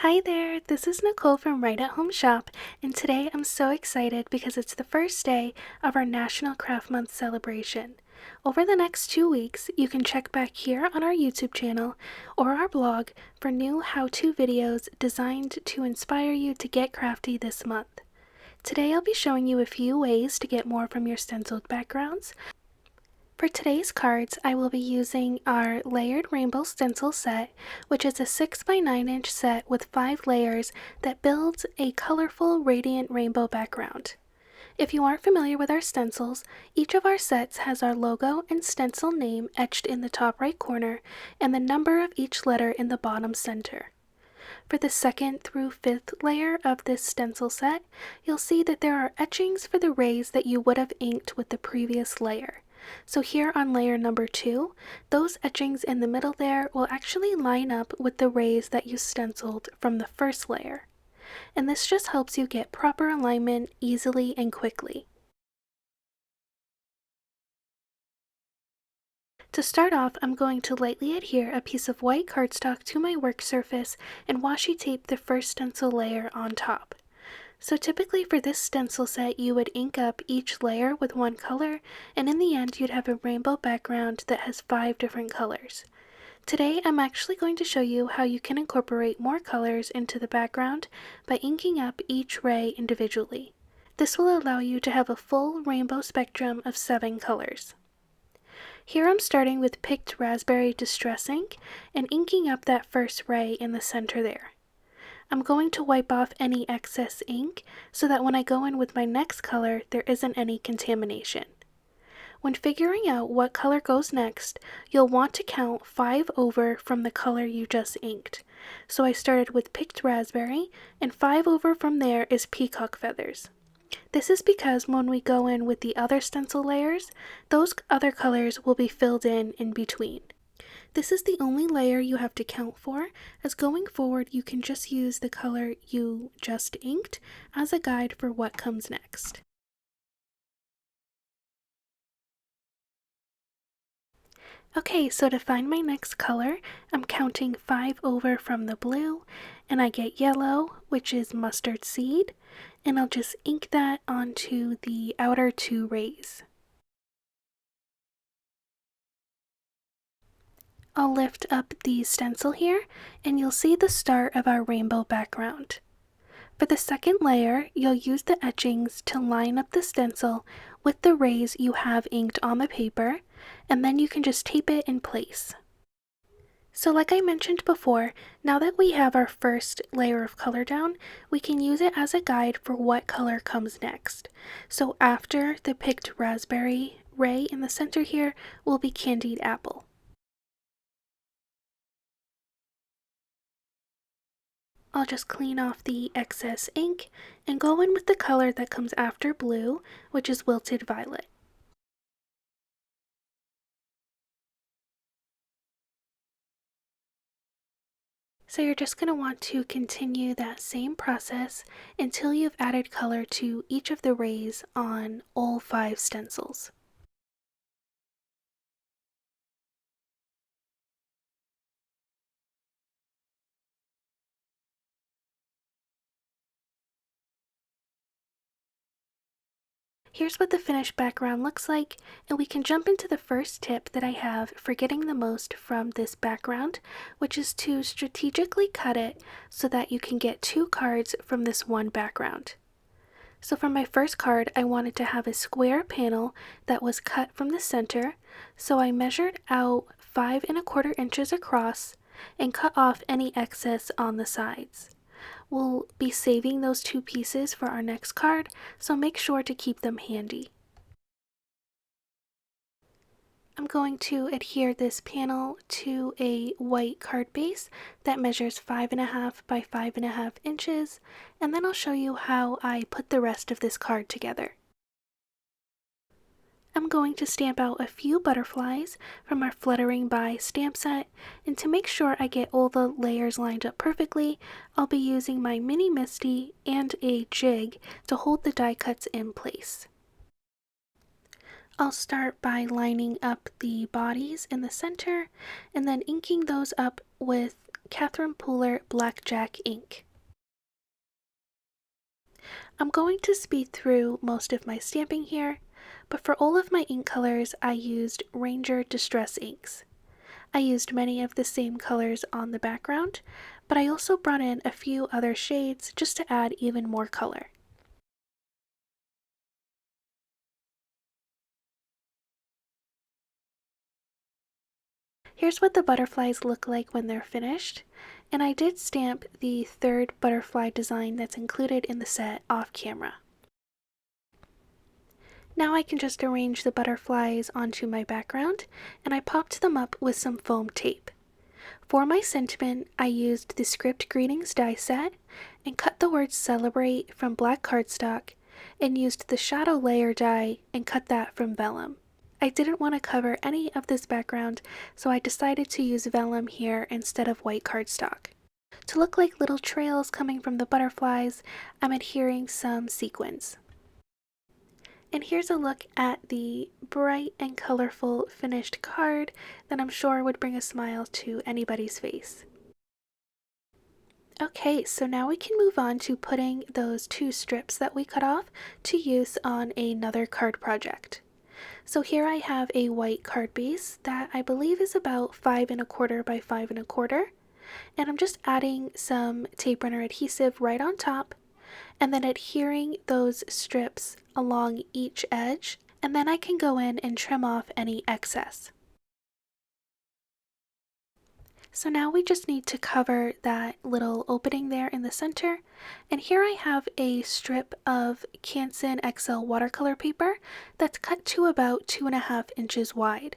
Hi there, this is Nicole from Right at Home Shop, and today I'm so excited because it's the first day of our National Craft Month celebration. Over the next 2 weeks, you can check back here on our YouTube channel or our blog for new how-to videos designed to inspire you to get crafty this month. Today I'll be showing you a few ways to get more from your stenciled backgrounds. For today's cards, I will be using our layered rainbow stencil set, which is a 6x9" set with 5 layers that builds a colorful, radiant rainbow background. If you aren't familiar with our stencils, each of our sets has our logo and stencil name etched in the top right corner and the number of each letter in the bottom center. For the 2nd through 5th layer of this stencil set, you'll see that there are etchings for the rays that you would have inked with the previous layer. So here on layer number 2, those etchings in the middle there will actually line up with the rays that you stenciled from the first layer. And this just helps you get proper alignment easily and quickly. To start off, I'm going to lightly adhere a piece of white cardstock to my work surface and washi tape the first stencil layer on top. So typically for this stencil set, you would ink up each layer with one color, and in the end you'd have a rainbow background that has 5 different colors. Today I'm actually going to show you how you can incorporate more colors into the background by inking up each ray individually. This will allow you to have a full rainbow spectrum of 7 colors. Here I'm starting with Picked Raspberry Distress ink and inking up that first ray in the center there. I'm going to wipe off any excess ink so that when I go in with my next color, there isn't any contamination. When figuring out what color goes next, you'll want to count 5 over from the color you just inked. So I started with Picked Raspberry, and 5 over from there is Peacock Feathers. This is because when we go in with the other stencil layers, those other colors will be filled in between. This is the only layer you have to count for, as going forward you can just use the color you just inked as a guide for what comes next. Okay, so to find my next color, I'm counting 5 over from the blue, and I get yellow, which is mustard seed, and I'll just ink that onto the outer 2 rays. I'll lift up the stencil here, and you'll see the start of our rainbow background. For the second layer, you'll use the etchings to line up the stencil with the rays you have inked on the paper, and then you can just tape it in place. So like I mentioned before, now that we have our first layer of color down, we can use it as a guide for what color comes next. So after the Picked Raspberry ray in the center here will be Candied Apple. I'll just clean off the excess ink and go in with the color that comes after blue, which is Wilted Violet. So you're just going to want to continue that same process until you've added color to each of the rays on all 5 stencils. Here's what the finished background looks like, and we can jump into the first tip that I have for getting the most from this background, which is to strategically cut it so that you can get 2 cards from this one background. So for my first card, I wanted to have a square panel that was cut from the center, so I measured out 5¼ inches across and cut off any excess on the sides. We'll be saving those 2 pieces for our next card, so make sure to keep them handy. I'm going to adhere this panel to a white card base that measures 5½ by 5½ inches, and then I'll show you how I put the rest of this card together. I'm going to stamp out a few butterflies from our Fluttering By stamp set, and to make sure I get all the layers lined up perfectly, I'll be using my Mini Misty and a jig to hold the die cuts in place. I'll start by lining up the bodies in the center and then inking those up with Catherine Pooler Blackjack ink. I'm going to speed through most of my stamping here, but for all of my ink colors I used Ranger Distress inks. I used many of the same colors on the background, but I also brought in a few other shades just to add even more color. Here's what the butterflies look like when they're finished, and I did stamp the third butterfly design that's included in the set off camera. Now I can just arrange the butterflies onto my background, and I popped them up with some foam tape. For my sentiment, I used the Script Greetings die set and cut the word Celebrate from black cardstock and used the shadow layer die and cut that from vellum. I didn't want to cover any of this background, so I decided to use vellum here instead of white cardstock. To look like little trails coming from the butterflies, I'm adhering some sequins. And here's a look at the bright and colorful finished card that I'm sure would bring a smile to anybody's face. Okay, so now we can move on to putting those two strips that we cut off to use on another card project. So here I have a white card base that I believe is about 5 1/4 by 5 1/4, and I'm just adding some tape runner adhesive right on top and then adhering those strips along each edge, and then I can go in and trim off any excess. So now we just need to cover that little opening there in the center, and here I have a strip of Canson XL watercolor paper that's cut to about 2.5 inches wide.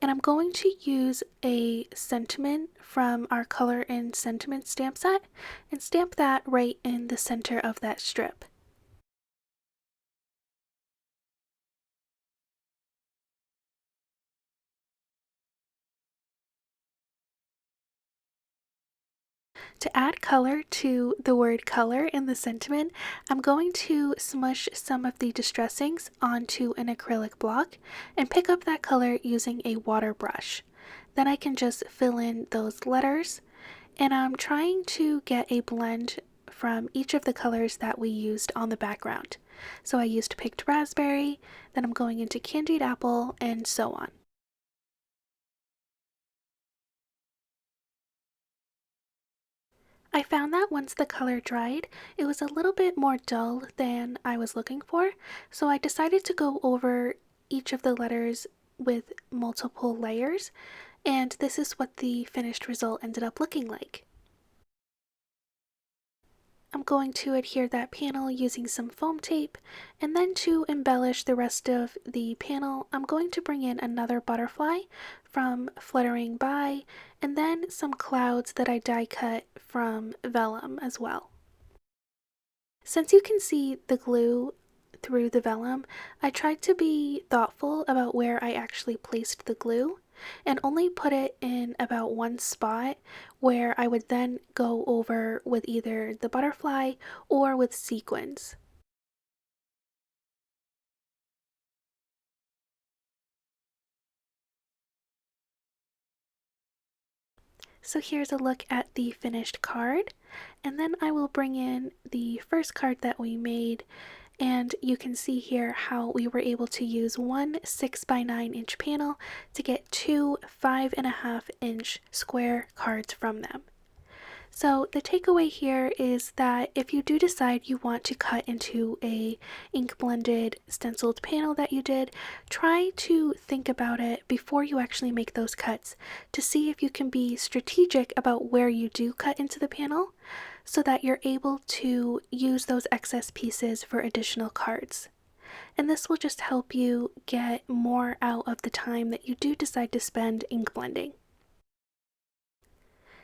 And I'm going to use a sentiment from our Color in Sentiment stamp set and stamp that right in the center of that strip. To add color to the word color in the sentiment, I'm going to smush some of the distressings onto an acrylic block and pick up that color using a water brush. Then I can just fill in those letters, and I'm trying to get a blend from each of the colors that we used on the background. So I used picked raspberry, then I'm going into candied apple, and so on. I found that once the color dried, it was a little bit more dull than I was looking for, so I decided to go over each of the letters with multiple layers, and this is what the finished result ended up looking like. I'm going to adhere that panel using some foam tape, and then to embellish the rest of the panel, I'm going to bring in another butterfly from Fluttering By, and then some clouds that I die cut from vellum as well. Since you can see the glue through the vellum, I tried to be thoughtful about where I actually placed the glue and only put it in about one spot where I would then go over with either the butterfly or with sequins. So here's a look at the finished card, and then I will bring in the first card that we made, and you can see here how we were able to use one 6 by 9 inch panel to get two 5.5 inch square cards from them. So the takeaway here is that if you do decide you want to cut into a ink blended stenciled panel that you did, try to think about it before you actually make those cuts to see if you can be strategic about where you do cut into the panel so that you're able to use those excess pieces for additional cards. And this will just help you get more out of the time that you do decide to spend ink blending.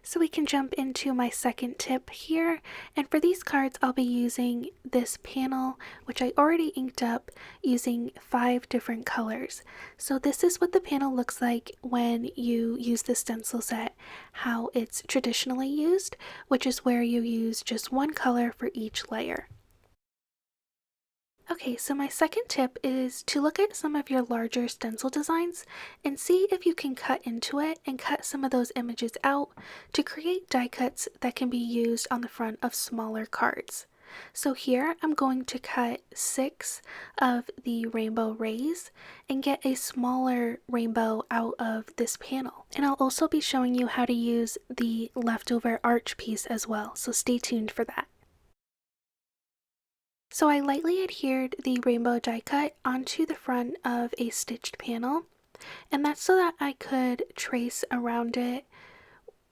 So we can jump into my second tip here, and for these cards I'll be using this panel which I already inked up using 5 different colors. So this is what the panel looks like when you use the stencil set, how it's traditionally used, which is where you use just one color for each layer. Okay, so my second tip is to look at some of your larger stencil designs and see if you can cut into it and cut some of those images out to create die cuts that can be used on the front of smaller cards. So here I'm going to cut 6 of the rainbow rays and get a smaller rainbow out of this panel. And I'll also be showing you how to use the leftover arch piece as well, so stay tuned for that. So I lightly adhered the rainbow die cut onto the front of a stitched panel, and that's so that I could trace around it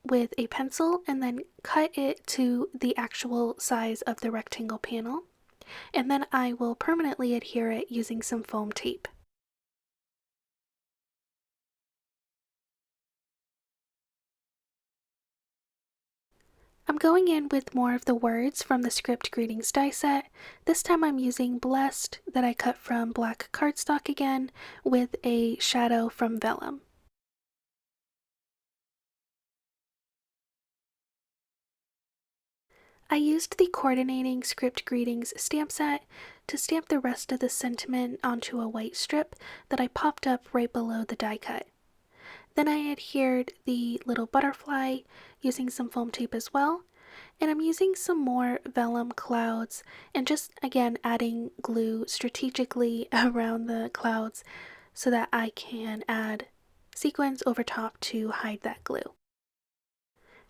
with a pencil and then cut it to the actual size of the rectangle panel, and then I will permanently adhere it using some foam tape. I'm going in with more of the words from the Script Greetings die set. This time I'm using Blessed that I cut from black cardstock again with a shadow from vellum. I used the coordinating Script Greetings stamp set to stamp the rest of the sentiment onto a white strip that I popped up right below the die cut. Then I adhered the little butterfly using some foam tape as well, and I'm using some more vellum clouds and just again adding glue strategically around the clouds so that I can add sequins over top to hide that glue.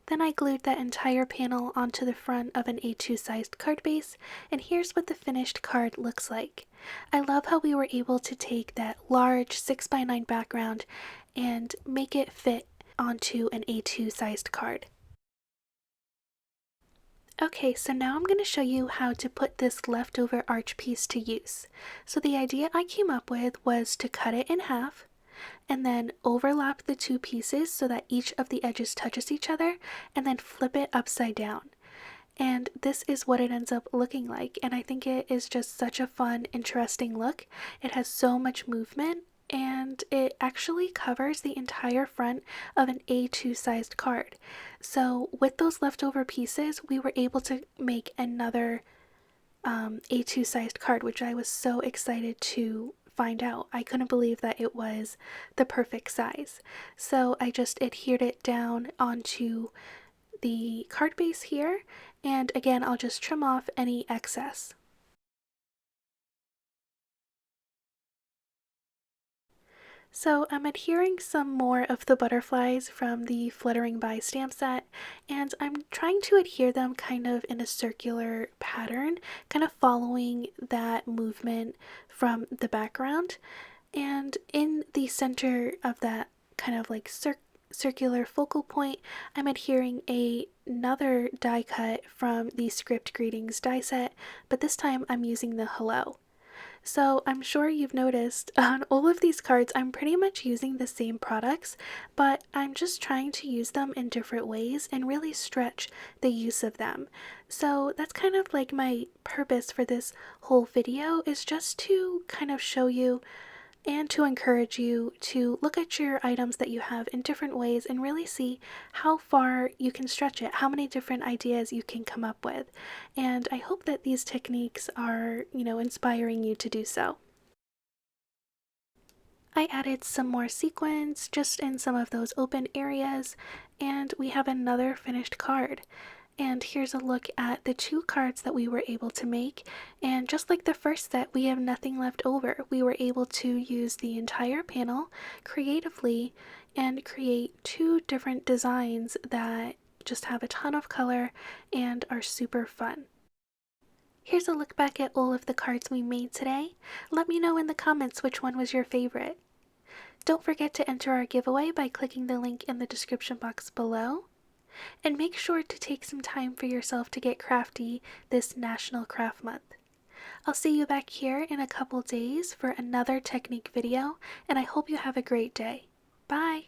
Then I glued that entire panel onto the front of an A2 sized card base, and here's what the finished card looks like. I love how we were able to take that large 6x9 background and make it fit onto an A2 sized card. Okay, so now I'm going to show you how to put this leftover arch piece to use. So the idea I came up with was to cut it in half and then overlap the two pieces so that each of the edges touches each other and then flip it upside down. And this is what it ends up looking like, and I think it is just such a fun, interesting look. It has so much movement and it actually covers the entire front of an A2 sized card. So with those leftover pieces, we were able to make another A2 sized card, which I was so excited to find out. I couldn't believe that it was the perfect size. So I just adhered it down onto the card base here, and again I'll just trim off any excess. So I'm adhering some more of the butterflies from the Fluttering By stamp set, and I'm trying to adhere them kind of in a circular pattern, kind of following that movement from the background. And in the center of that kind of like circular focal point, I'm adhering another die cut from the Script Greetings die set, but this time I'm using the hello. So I'm sure you've noticed on all of these cards I'm pretty much using the same products, but I'm just trying to use them in different ways and really stretch the use of them. So that's kind of like my purpose for this whole video, is just to kind of show you and to encourage you to look at your items that you have in different ways and really see how far you can stretch it, how many different ideas you can come up with. And I hope that these techniques are, inspiring you to do so. I added some more sequins just in some of those open areas, and we have another finished card. And here's a look at the 2 cards that we were able to make, and just like the first set, we have nothing left over. We were able to use the entire panel creatively and create 2 different designs that just have a ton of color and are super fun. Here's a look back at all of the cards we made today. Let me know in the comments which one was your favorite. Don't forget to enter our giveaway by clicking the link in the description box below. And make sure to take some time for yourself to get crafty this National Craft Month. I'll see you back here in a couple days for another technique video, and I hope you have a great day. Bye!